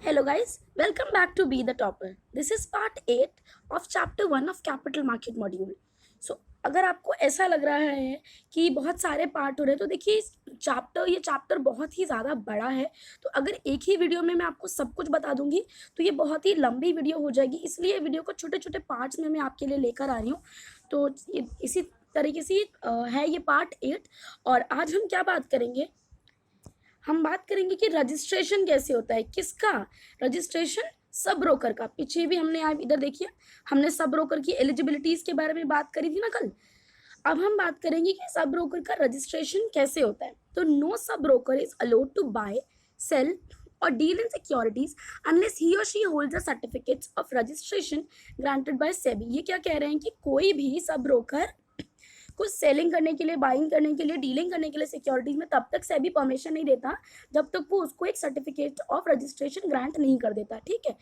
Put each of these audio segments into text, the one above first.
Hello guys, welcome back to Be the Topper. This is part 8 of chapter 1 of Capital Market Module. So अगर आपको ऐसा लग रहा है कि बहुत सारे पार्ट हो रहे हैं तो देखिए ये चैप्टर बहुत ही ज़्यादा बड़ा है। तो अगर एक ही वीडियो में मैं आपको सब कुछ बता दूंगी तो ये बहुत ही लंबी वीडियो हो जाएगी, इसलिए वीडियो को छोटे छोटे पार्ट्स में मैं आपके लिए लेकर आ रही हूँ। तो इसी तरीके से है ये पार्ट 8। और आज हम क्या बात करेंगे, हम बात करेंगे कि रजिस्ट्रेशन कैसे होता है, किसका रजिस्ट्रेशन, सब ब्रोकर का। पीछे भी हमने आप इधर देखिए, हमने सब ब्रोकर की एलिजिबिलिटीज के बारे में बात करी थी ना कल। अब हम बात करेंगे कि सब ब्रोकर का रजिस्ट्रेशन कैसे होता है। तो no sub broker is allowed to buy, sell or deal in securities unless he or she holds the certificates of registration granted by SEBI. ये क्या कह रहे हैं कि कोई भी सब ब्रोकर कुछ सेलिंग करने के लिए, बाइंग करने के लिए, डीलिंग करने के लिए सिक्योरिटीज में तब तक सेबी परमिशन नहीं देता जब तक वो उसको एक सर्टिफिकेट ऑफ रजिस्ट्रेशन ग्रांट नहीं कर देता। ठीक है,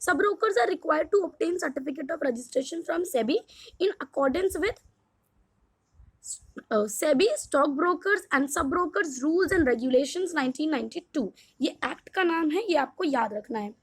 sub brokers are required to obtain certificate of registration from SEBI in accordance with SEBI stock brokers and sub brokers rules and regulations 1992। ये एक्ट का नाम है, ये आपको याद रखना है।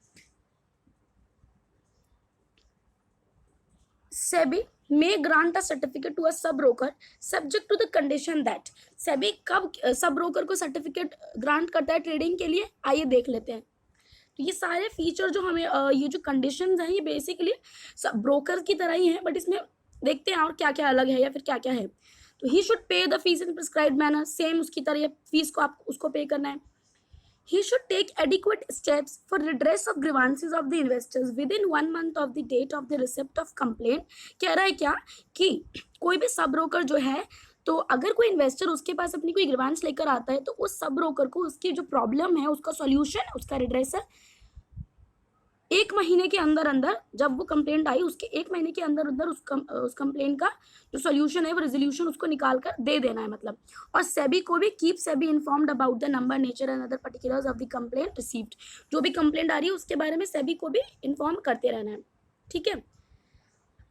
SEBI may grant a certificate to a sub broker subject to the condition that SEBI कब सब ब्रोकर को सर्टिफिकेट ग्रांट करता है ट्रेडिंग के लिए, आइए देख लेते हैं। तो ये सारे फीचर जो हमें ये जो कंडीशंस हैं ये बेसिकली सब ब्रोकर की तरह ही हैं, बट इसमें देखते हैं और क्या क्या अलग है या फिर क्या क्या है। तो he should pay the fees in prescribed manner, same उसकी तरह फीस को आप उसको पे करना है। He should take adequate steps for redress of grievances of the investors within 1 month of the date of the receipt of complaint। कह रहा है क्या कि कोई भी सब ब्रोकर जो है, तो अगर कोई इन्वेस्टर उसके पास अपनी कोई ग्रीवांस लेकर आता है तो उस सब ब्रोकर को उसकी जो प्रॉब्लम है उसका सॉल्यूशन, उसका रिड्रेस है 1 महीने के अंदर अंदर, जब वो कंप्लेंट आई उसके 1 महीने के अंदर अंदर उस कंप्लेंट का जो सोल्यूशन है वो रेजोल्यूशन उसको निकाल कर दे देना है मतलब। और सेबी को भी keep SEBI informed about the number, nature and other particulars of the complaint received. जो भी कंप्लेंट आ रही है उसके बारे में सेबी को भी इन्फॉर्म करते रहना है। ठीक है,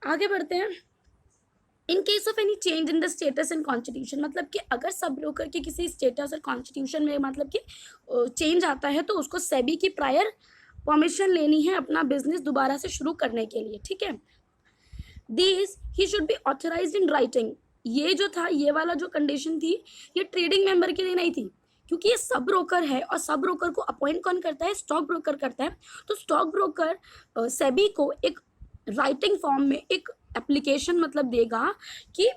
आगे बढ़ते हैं। इन case of any change in the status and constitution, मतलब कि अगर सब ब्रोकर के किसी स्टेटस और कॉन्स्टिट्यूशन में मतलब कि चेंज आता है तो उसको सेबी की प्रायर परमिशन लेनी है अपना बिजनेस दोबारा से शुरू करने के लिए। ठीक है, this he should be authorised in writing. ये जो था, ये वाला जो कंडीशन थी, ये ट्रेडिंग मेंबर के लिए नहीं थी, क्योंकि ये सब ब्रोकर है और सब ब्रोकर को अपॉइंट कौन करता है, स्टॉक ब्रोकर करता है। तो स्टॉक ब्रोकर सेबी को एक राइटिंग फॉर्म में एक एप्लीकेशन मतलब देगा कि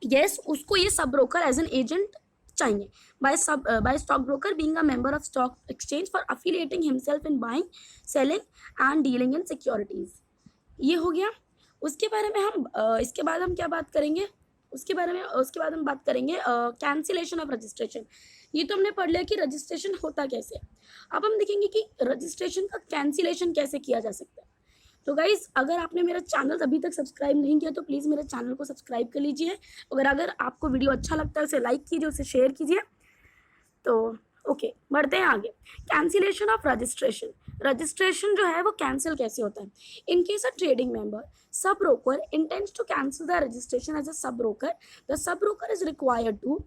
यस उसको ये sub broker as an agent चाहिए by stock broker being a member of stock exchange for affiliating himself in buying, selling and dealing in securities। ये हो गया। उसके बारे में हम इसके बाद हम क्या बात करेंगे, उसके बाद हम बात करेंगे कैंसिलेशन ऑफ रजिस्ट्रेशन। ये तो हमने पढ़ लिया कि रजिस्ट्रेशन होता कैसे। अब हम देखेंगे कि रजिस्ट्रेशन का कैंसिलेशन कैसे किया जा सकता है। तो गाइज, अगर आपने मेरा चैनल अभी तक सब्सक्राइब नहीं किया तो प्लीज़ मेरे चैनल को सब्सक्राइब कर लीजिए। अगर आपको वीडियो अच्छा लगता है उसे लाइक कीजिए, उसे शेयर कीजिए। तो ओके, बढ़ते हैं आगे। कैंसिलेशन ऑफ रजिस्ट्रेशन, रजिस्ट्रेशन जो है वो कैंसिल कैसे होता है। In case a trading member sub broker intends to cancel the registration as a sub broker, the sub broker is required to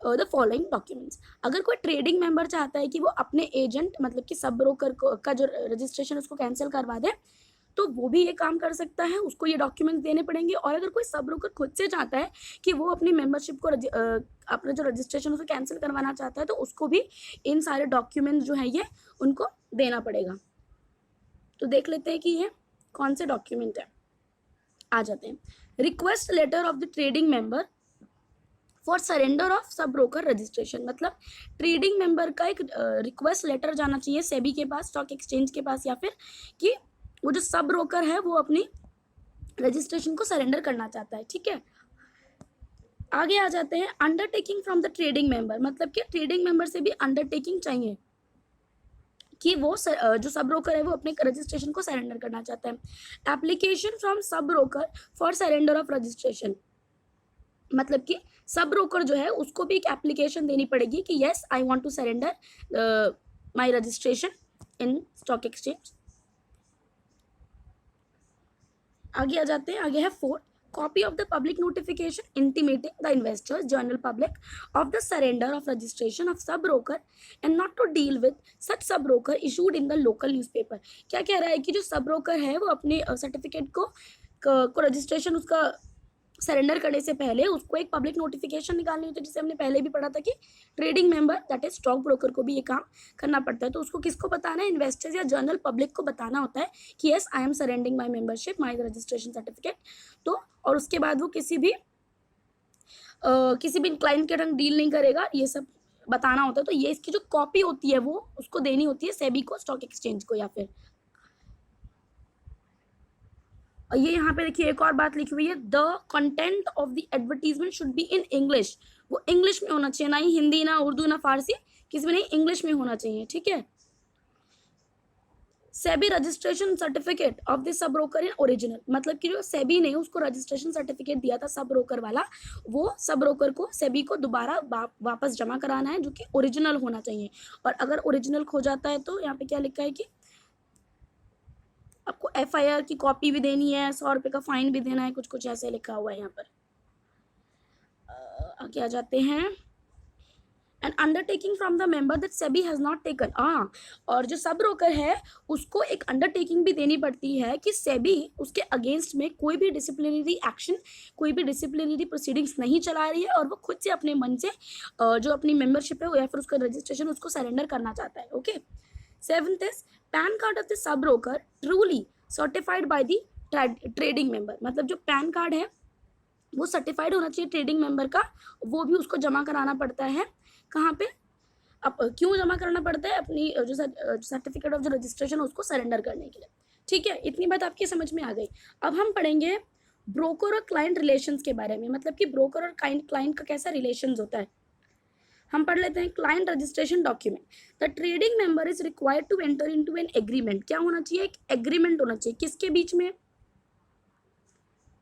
the following documents. अगर कोई ट्रेडिंग मेंबर चाहता है कि वो अपने एजेंट मतलब कि सब ब्रोकर का जो रजिस्ट्रेशन उसको कैंसिल करवा दे तो वो भी ये काम कर सकता है, उसको ये डॉक्यूमेंट्स देने पड़ेंगे। और अगर कोई सब ब्रोकर खुद से चाहता है कि वो अपनी मेंबरशिप को अपना जो रजिस्ट्रेशन उसे कैंसिल करवाना चाहता है तो उसको भी इन सारे डॉक्यूमेंट्स जो है ये उनको देना पड़ेगा। तो देख लेते हैं कि ये कौन से डॉक्यूमेंट है। आ जाते हैं। Request letter of the trading member for surrender of sub broker registration, मतलब ट्रेडिंग मेंबर का एक रिक्वेस्ट लेटर जाना चाहिए सेबी के पास, स्टॉक एक्सचेंज के पास, या फिर कि वो जो सब ब्रोकर है वो अपनी रजिस्ट्रेशन को सरेंडर करना चाहता है। ठीक है, आगे आ जाते हैं। Undertaking from the trading member, मतलब कि ट्रेडिंग मेंबर से भी अंडरटेकिंग चाहिए कि वो जो सब ब्रोकर है वो अपने रजिस्ट्रेशन को सरेंडर करना चाहता है। Application from sub broker for surrender of registration, मतलब कि सब ब्रोकर जो है उसको भी एक एप्लीकेशन देनी पड़ेगी कि yes I want to surrender my registration in stock exchange. आगे आ जाते हैं। आगे है 4, copy of the public notification intimating the investors general public of the surrender of registration of sub broker and not to deal with such sub broker issued in the local newspaper। क्या कह रहा है कि जो sub broker है वो अपने certificate को रजिस्ट्रेशन उसका सरेंडर करने से पहले उसको एक पब्लिक नोटिफिकेशन निकालनी होती है, जिसे हमने पहले भी पढ़ा था कि trading member that is stock broker को भी ये काम करना पड़ता है। तो उसको किसको बताना है, इन्वेस्टर्स या जनरल पब्लिक को बताना होता है कि yes I am surrendering my membership my registration certificate. तो और उसके बाद वो किसी भी क्लाइंट के रंग डील नहीं करेगा, ये सब बताना होता है। तो ये इसकी जो कॉपी होती है वो उसको देनी होती है सेबी को, स्टॉक एक्सचेंज को। या फिर ये यहाँ पे देखिए एक और बात लिखी हुई है, the content of the advertisement should be in English. वो इंग्लिश में होना चाहिए, ना ही हिंदी ना उर्दू ना फारसी, किसी में नहीं, इंग्लिश में होना चाहिए। ठीक है। SEBI registration certificate of the sub broker in original, मतलब कि जो सेबी ने उसको रजिस्ट्रेशन सर्टिफिकेट दिया था सब ब्रोकर वाला, वो सब ब्रोकर को सेबी को दोबारा वापस जमा कराना है, जो कि ओरिजिनल होना चाहिए। और अगर ओरिजिनल खो जाता है तो यहाँ पे क्या लिखा है कि आपको FIR की कॉपी भी देनी है, 100 रुपये का फाइन भी देना है, कुछ कुछ ऐसे लिखा हुआ है यहाँ पर। आगे आ जाते हैं, and undertaking from the member that SEBI has not taken. और जो सब ब्रोकर है उसको एक अंडरटेकिंग भी देनी पड़ती है कि सेबी उसके अगेंस्ट में कोई भी डिसिप्लिनरी एक्शन, कोई भी डिसिप्लिनरी प्रोसीडिंग्स नहीं चला रही है और वो खुद से अपने मन से जो अपनी मेंबरशिप है या फिर उसका रजिस्ट्रेशन उसको सरेंडर करना चाहता है। Okay. 7th is pan card of the sub broker truly certified by the trading member, मतलब जो पैन कार्ड है वो सर्टिफाइड होना चाहिए ट्रेडिंग मेंबर का, वो भी उसको जमा कराना पड़ता है। कहाँ पे, अब क्यों जमा कराना पड़ता है, अपनी जो सर्टिफिकेट ऑफ जो रजिस्ट्रेशन है उसको सरेंडर करने के लिए। ठीक है, इतनी बात आपकी समझ में आ गई। अब हम पढ़ेंगे ब्रोकर और क्लाइंट रिलेशंस के बारे में, मतलब कि ब्रोकर और क्लाइंट का कैसा रिलेशंस होता है। हम पढ़ लेते हैं client registration document. The trading member is required to enter into an agreement. क्या होना चाहिए, एक एग्रीमेंट होना चाहिए, किसके बीच में,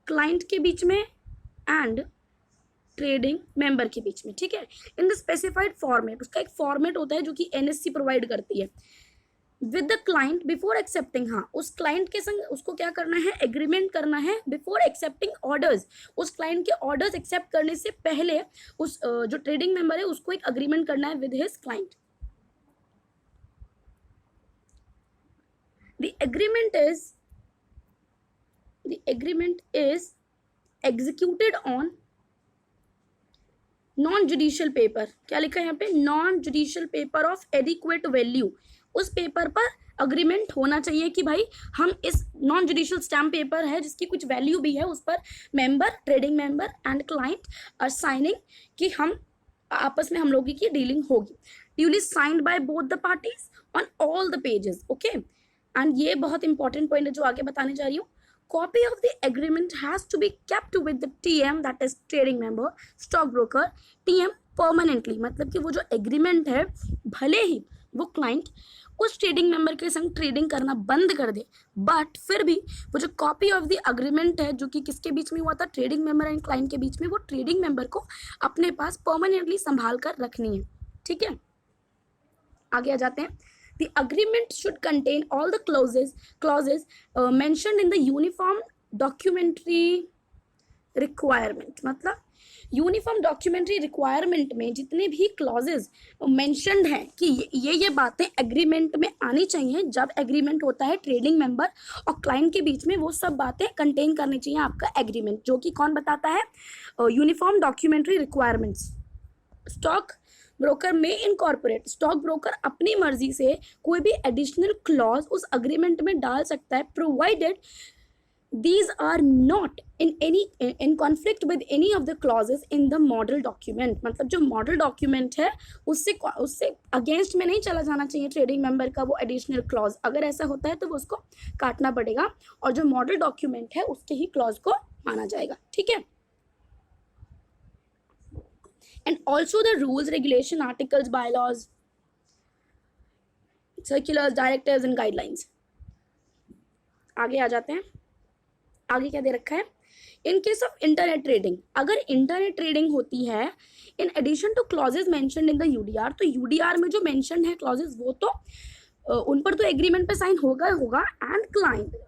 क्लाइंट के बीच में एंड ट्रेडिंग मेंबर के बीच में। ठीक है, इन द स्पेसिफाइड फॉर्मेट, उसका एक फॉर्मेट होता है जो कि NSC प्रोवाइड करती है। With the client before accepting, हाँ उस क्लाइंट के संग उसको क्या करना है, एग्रीमेंट करना है बिफोर एक्सेप्टिंग ऑर्डर्स, उस क्लाइंट के ऑर्डर्स एक्सेप्ट करने से पहले उस जो ट्रेडिंग मेंबर है उसको एक अग्रीमेंट करना है with his client. The agreement is executed on non judicial paper. क्या लिखा है यहाँ पे, non judicial paper of adequate value. उस पेपर पर अग्रीमेंट होना चाहिए कि भाई हम इस नॉन जुडिशियल स्टैम्प पेपर है जिसकी कुछ वैल्यू भी है, उस पर member, trading member and client are signing कि हम आपस में हम लोगों की डीलिंग होगी। Duly signed by both the parties on all the pages. Okay, and ये बहुत इंपॉर्टेंट पॉइंट है जो आगे बताने जा रही हूँ। Copy of the agreement has to be kept with the TM, that is trading member, stock broker, TM permanently, मतलब कि वो जो एग्रीमेंट है भले ही वो क्लाइंट उस ट्रेडिंग मेंबर के संग ट्रेडिंग करना बंद कर दे, बट फिर भी वो जो कॉपी ऑफ द अग्रीमेंट है जो कि किसके बीच में हुआ था, ट्रेडिंग मेंबर एंड क्लाइंट के बीच में, वो ट्रेडिंग मेंबर को अपने पास परमानेंटली संभाल कर रखनी है। ठीक है, आगे आ जाते हैं। The agreement should contain all the clauses mentioned in the uniform documentary requirement, मतलब यूनिफॉर्म डॉक्यूमेंट्री रिक्वायरमेंट में जितने भी क्लॉजेज मेंशन्ड हैं कि ये बातें एग्रीमेंट में आनी चाहिए। जब एग्रीमेंट होता है ट्रेडिंग मेंबर और क्लाइंट के बीच में, वो सब बातें कंटेन करनी चाहिए आपका एग्रीमेंट, जो कि कौन बताता है, uniform documentary requirements. Stock broker में इनकॉर्पोरेट, स्टॉक ब्रोकर अपनी मर्जी से कोई भी एडिशनल क्लॉज उस अग्रीमेंट में डाल सकता है, provided these are not in conflict with any of the clauses in the model document। मतलब जो मॉडल डॉक्यूमेंट है उससे अगेंस्ट में नहीं चला जाना चाहिए ट्रेडिंग मेंबर का वो एडिशनल क्लॉज। अगर ऐसा होता है तो वो उसको काटना पड़ेगा और जो मॉडल डॉक्यूमेंट है उसके ही क्लॉज को माना जाएगा। ठीक है, and also the rules, regulation, articles, bylaws, circulars, directives and guidelines। आगे आ जाते हैं, आगे क्या दे रखा है, in case of internet trading, अगर इंटरनेट ट्रेडिंग होती है in addition to clauses mentioned in the UDR, तो यूडीआर में जो मेंशन्ड है क्लॉजेज वो तो उन पर तो एग्रीमेंट पे साइन होगा। And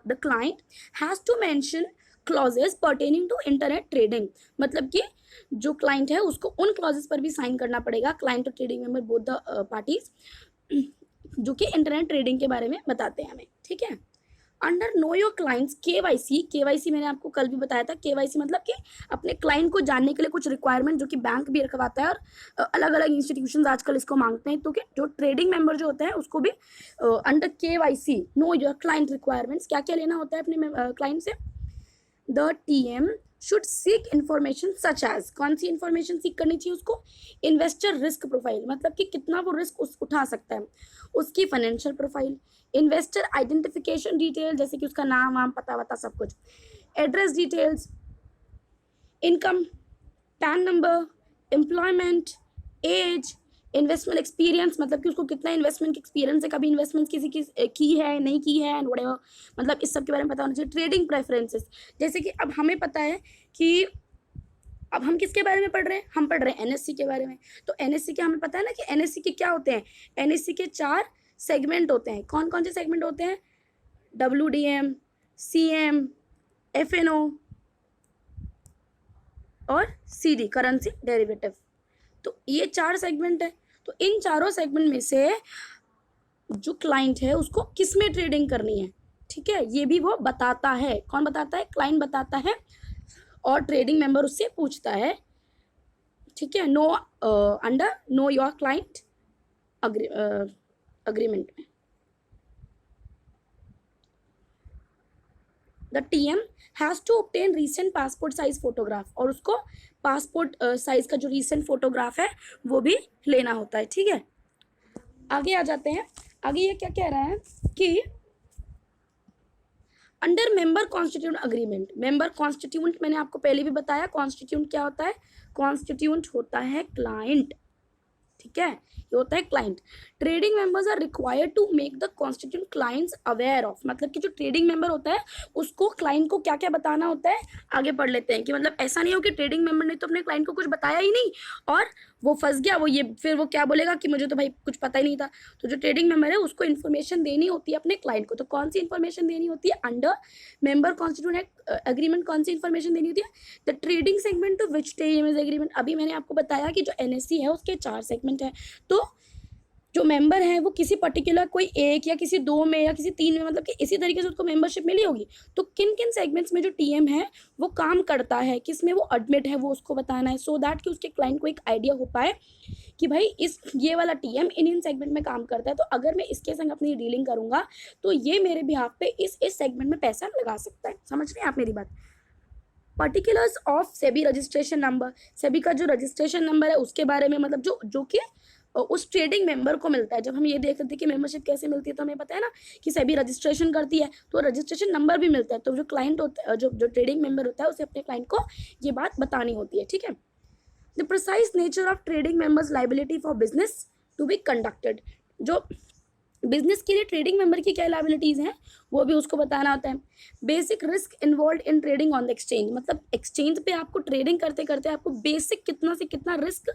the client has to mention clauses pertaining to internet trading, मतलब कि जो क्लाइंट है उसको उन क्लॉजेस पर भी साइन करना पड़ेगा, क्लाइंट और trading member both the parties, जो कि इंटरनेट ट्रेडिंग के बारे में बताते हैं हमें, ठीक है। Under know your clients KYC, KYC मैंने आपको कल भी बताया था, केवाईसी मतलब कि अपने क्लाइंट को जानने के लिए कुछ रिक्वायरमेंट जो कि बैंक भी रखवाता है और अलग अलग इंस्टीट्यूशंस आजकल इसको मांगते हैं, तो कि जो ट्रेडिंग मेंबर जो होते हैं उसको भी under KYC know your client requirements क्या क्या लेना होता है अपने क्लाइंट से। The TM should seek information such as, कौन सी इन्फॉर्मेशन सीक करनी चाहिए उसको, इन्वेस्टर रिस्क प्रोफाइल मतलब कि कितना वो रिस्क उठा सकता है, उसकी financial profile, investor identification detail जैसे कि उसका नाम वाम पता वता सब कुछ, address details, income, PAN number, employment, age, investment experience मतलब कि उसको कितना इन्वेस्टमेंट एक्सपीरियंस है, कभी इन्वेस्टमेंट किसी की है नहीं की है एंड व्हाटएवर, मतलब इस सब के बारे में पता होना चाहिए। ट्रेडिंग प्रेफरेंसेस, जैसे कि अब हमें पता है कि अब हम किसके बारे में पढ़ रहे हैं, हम पढ़ रहे हैं एनएससी के बारे में, तो एनएससी के हमें पता है ना कि एनएससी के क्या होते हैं, एनएससी के 4 सेगमेंट होते हैं, कौन कौन से सेगमेंट होते हैं, WDM, CM, FNO और CD करेंसी डेरिवेटिव, तो ये 4 सेगमेंट है, तो इन चारों सेगमेंट में से जो क्लाइंट है उसको किस में ट्रेडिंग करनी है, ठीक है, ये भी वो बताता है, कौन बताता है, क्लाइंट बताता है और ट्रेडिंग मेंबर उससे पूछता है, ठीक है, know under know your client agreement में। The TM has to obtain recent passport size photograph, और उसको पासपोर्ट साइज का जो रीसेंट फोटोग्राफ है वो भी लेना होता है, ठीक है। आगे आ जाते हैं, आगे ये क्या कह रहा है कि under member constituent agreement, member constituent मैंने आपको पहले भी बताया, कॉन्स्टिट्यूंट क्या होता है, कॉन्स्टिट्यूंट होता है क्लाइंट, ठीक है, ये होता है client. Trading members are required to make the constituent clients aware of, मतलब कि जो ट्रेडिंग मेंबर होता है उसको क्लाइंट को क्या क्या बताना होता है, आगे पढ़ लेते हैं कि मतलब ऐसा नहीं हो कि ट्रेडिंग मेंबर ने तो अपने क्लाइंट को कुछ बताया ही नहीं और वो फंस गया, वो ये फिर वो क्या बोलेगा कि मुझे तो भाई कुछ पता ही नहीं था, तो जो ट्रेडिंग मेंबर है उसको इन्फॉर्मेशन देनी होती है अपने क्लाइंट को, तो कौन सी इन्फॉर्मेशन देनी होती है अंडर मेंबर कॉन्स्टिट्यूंट एग्रीमेंट, कौन सी इन्फॉर्मेशन देनी होती है, the trading segment to which TM is agreement. अभी मैंने आपको बताया कि जो एनएससी है उसके 4 सेगमेंट है, तो जो मेंबर है वो किसी पर्टिकुलर कोई एक या किसी 2 में या किसी 3 में, मतलब कि इसी तरीके से उसको मेंबरशिप मिली होगी, तो किन किन सेगमेंट्स में जो टीएम है वो काम करता है, किस में वो एडमिट है वो उसको बताना है, सो दैट कि उसके क्लाइंट को एक आइडिया हो पाए कि भाई इस ये वाला टीएम इन सेगमेंट में काम करता है, तो अगर मैं इसके संग अपनी डीलिंग करूंगा तो ये मेरे बिहाफ पे इस सेगमेंट में पैसा लगा सकता है। समझ रहे हैं आप मेरी बात। Particulars of SEBI registration number, SEBI का जो रजिस्ट्रेशन नंबर है उसके बारे में, मतलब जो कि उस ट्रेडिंग मेंबर को मिलता है। जब हम ये देखते थे कि मेंबरशिप कैसे मिलती है तो हमें पता है ना कि सेबी रजिस्ट्रेशन करती है तो रजिस्ट्रेशन नंबर भी मिलता है, तो जो क्लाइंट होता है, जो ट्रेडिंग मेंबर होता है उसे अपने क्लाइंट को ये बात बतानी होती है, ठीक है। The precise nature of trading members liability for business to be conducted, जो बिजनेस के लिए ट्रेडिंग मेंबर की क्या लाइबिलिटीज हैं वो भी उसको बताना होता है। Basic risk involve in trading on the exchange, मतलब एक्सचेंज पे आपको ट्रेडिंग करते करते आपको बेसिक कितना से कितना रिस्क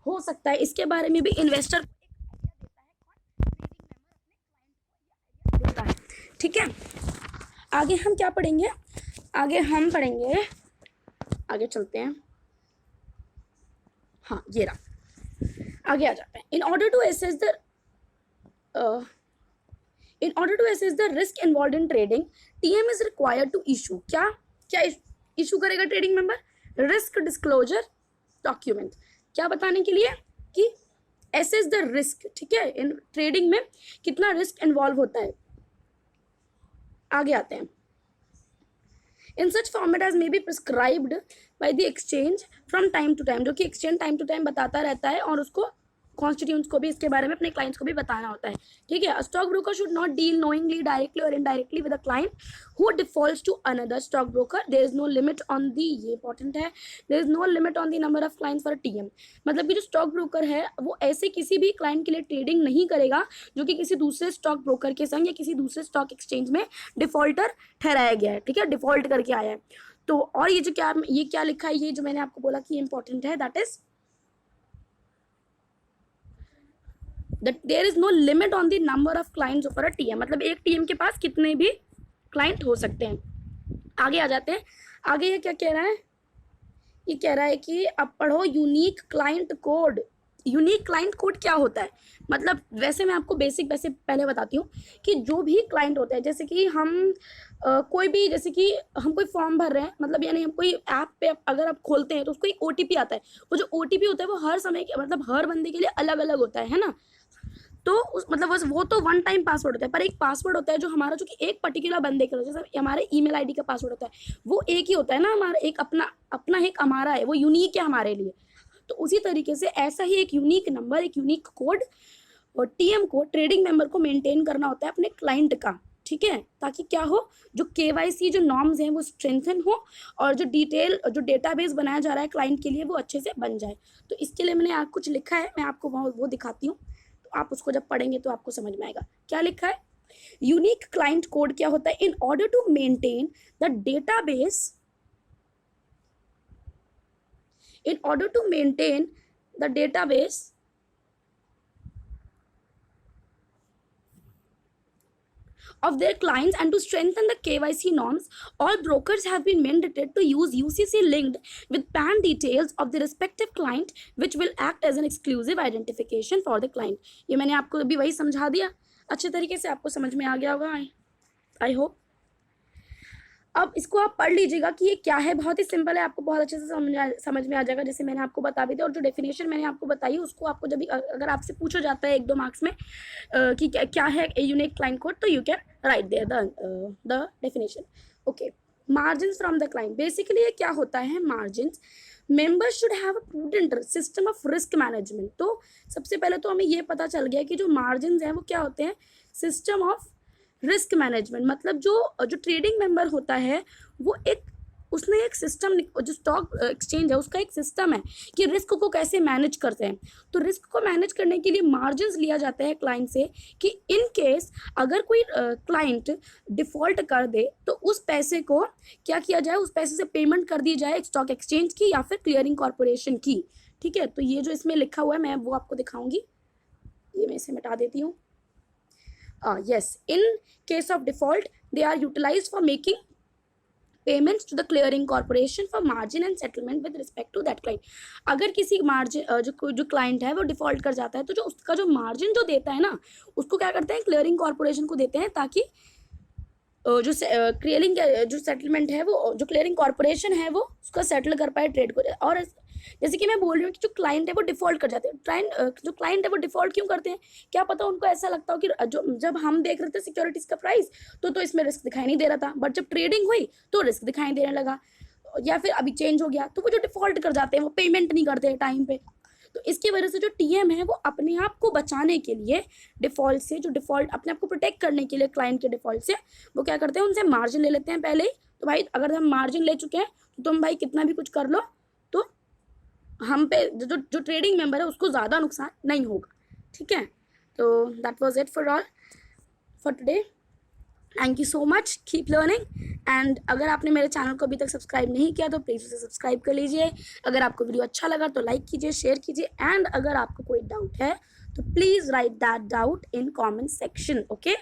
हो सकता है, इसके बारे में भी इन्वेस्टर देता है, ठीक है। आगे हम क्या पढ़ेंगे, आगे हम पढ़ेंगे, आगे चलते हैं, हाँ ये रहा, आगे आ जाते हैं। In order to assess the risk involve in trading TM is required to issue, क्या इशू करेगा trading member, risk disclosure document, क्या बताने के लिए कि एसेस द रिस्क, ठीक है, इन ट्रेडिंग में कितना रिस्क इन्वॉल्व होता है। आगे आते हैं। In such format as may be prescribed by the exchange from time to time, जो कि एक्सचेंज टाइम टू टाइम बताता रहता है और उसको कॉन्स्टिट्यूंट्स को भी इसके बारे में अपने क्लाइंट्स को भी बताना होता है, ठीक है। Stock broker should not deal knowingly directly or indirectly with a client who defaults to another stock broker, there is no limit on the, ये इंपॉर्टेंट है, there is no limit on the number of clients for TM, मतलब कि जो stock broker है वो ऐसे किसी भी क्लाइंट के लिए ट्रेडिंग नहीं करेगा जो कि किसी दूसरे स्टॉक ब्रोकर के संग या किसी दूसरे स्टॉक एक्सचेंज में डिफॉल्टर ठहराया गया है, ठीक है, डिफॉल्ट करके आया है। तो और ये क्या लिखा है, ये जो मैंने आपको बोला कि इंपॉर्टेंट है, that is that there is no limit on the number of clients for a TM, मतलब एक टीएम के पास कितने भी क्लाइंट हो सकते हैं। आगे आ जाते हैं। आगे ये क्या कह रहा है, ये कह रहा है कि अब पढ़ो unique client code. Unique client code क्या होता है, मतलब वैसे मैं आपको बेसिक वैसे पहले बताती हूँ कि जो भी क्लाइंट होता है, जैसे कि हम कोई भी, जैसे कि हम कोई फॉर्म भर रहे हैं, मतलब यानी हम कोई ऐप पे अगर आप खोलते हैं तो उसको एक ओटीपी आता है। वो जो ओटीपी होता है वो हर समय मतलब हर बंदे के लिए अलग अलग होता है ना। तो उस मतलब वो तो वन टाइम पासवर्ड होता है, पर एक पासवर्ड होता है जो हमारा, जो कि एक पर्टिकुलर बंदे का, जैसे हमारे ईमेल आईडी का पासवर्ड होता है, वो एक ही होता है ना हमारा, एक अपना अपना एक हमारा है, वो यूनिक है हमारे लिए। तो उसी तरीके से ऐसा ही एक यूनिक नंबर, एक यूनिक कोड और टीएम को ट्रेडिंग मेंबर को मेंटेन करना होता है अपने क्लाइंट का, ठीक है, ताकि क्या हो, जो केवाईसी जो नॉर्म्स हैं वो स्ट्रेंथन हो और जो डिटेल जो डेटाबेस बनाया जा रहा है क्लाइंट के लिए वो अच्छे से बन जाए। तो इसके लिए मैंने कुछ लिखा है, मैं आपको वो दिखाती हूँ, तो आप उसको जब पढ़ेंगे तो आपको समझ में आएगा क्या लिखा है। यूनिक क्लाइंट कोड क्या होता है, in order to maintain the database, in order to maintain the database of their clients and to strengthen the KYC norms, all brokers have been mandated to use UCC linked with PAN details of the respective client, which will act as an exclusive identification for the client. ये मैंने आपको अभी वही समझा दिया, अच्छे तरीके से आपको समझ में आ गया होगा, आई होप। अब इसको आप पढ़ लीजिएगा कि ये क्या है, बहुत ही सिंपल है, आपको बहुत अच्छे से समझ में आ जाएगा, जैसे मैंने आपको बता भी दिया। और जो डेफिनेशन मैंने आपको बताई उसको आपको जब भी अगर आपसे पूछा जाता है 1-2 मार्क्स में कि क्या है यूनिक क्लाइंट कोड, तो you can write there the definition. Okay, margins from the client, basically ये क्या होता है margins, members should have a prudent system of risk management. तो सबसे पहले तो हमें ये पता चल गया कि जो मार्जिन्स हैं वो क्या होते हैं, सिस्टम ऑफ रिस्क मैनेजमेंट, मतलब जो ट्रेडिंग मेंबर होता है वो उसने एक सिस्टम, जो स्टॉक एक्सचेंज है उसका एक सिस्टम है कि रिस्क को कैसे मैनेज करते हैं। तो रिस्क को मैनेज करने के लिए मार्जिन्स लिया जाता है क्लाइंट से कि इन केस अगर कोई क्लाइंट डिफॉल्ट कर दे तो उस पैसे को क्या किया जाए, उस पैसे से पेमेंट कर दी जाए स्टॉक एक्सचेंज की या फिर क्लियरिंग कॉरपोरेशन की, ठीक है। तो ये जो इसमें लिखा हुआ है मैं वो आपको दिखाऊंगी, ये मैं इसे मिटा देती हूँ। Yes, in case of default, they are utilized for making payments to the clearing corporation for margin and settlement with respect to that client. अगर किसी मार्जिन जो क्लाइंट है वो डिफॉल्ट कर जाता है तो जो उसका जो मार्जिन जो देता है ना उसको क्या करते हैं, क्लियरिंग कॉरपोरेशन को देते हैं, ताकि जो क्लियरिंग जो सेटलमेंट है वो जो क्लियरिंग कॉरपोरेशन है वो उसका सेटल कर पाए ट्रेड को। और जैसे कि मैं बोल रही हूँ कि जो क्लाइंट है वो डिफॉल्ट कर जाते हैं, जो क्लाइंट है वो डिफॉल्ट क्यों करते हैं, क्या पता उनको ऐसा लगता हो कि जो जब हम देख रहे थे सिक्योरिटीज का प्राइस तो इसमें रिस्क दिखाई नहीं दे रहा था, बट जब ट्रेडिंग हुई तो रिस्क दिखाई देने लगा, या फिर अभी चेंज हो गया, तो वो जो डिफॉल्ट कर जाते हैं वो पेमेंट नहीं करते टाइम पे। तो इसकी वजह से जो टीएम है वो अपने आप को बचाने के लिए डिफॉल्ट से, जो डिफॉल्ट अपने आप को प्रोटेक्ट करने के लिए क्लाइंट के डिफॉल्ट से वो क्या करते हैं, उनसे मार्जिन ले लेते हैं पहले ही। तो भाई अगर हम मार्जिन ले चुके हैं तो तुम भाई कितना भी कुछ कर लो तो हम पे जो ट्रेडिंग मेंबर है उसको ज़्यादा नुकसान नहीं होगा, ठीक है। तो that was it for all for today, thank you so much, keep learning. And अगर आपने मेरे चैनल को अभी तक सब्सक्राइब नहीं किया तो प्लीज़ उसे सब्सक्राइब कर लीजिए। अगर आपको वीडियो अच्छा लगा तो लाइक कीजिए, शेयर कीजिए, एंड अगर आपको कोई डाउट है तो please write that doubt in comment section, okay.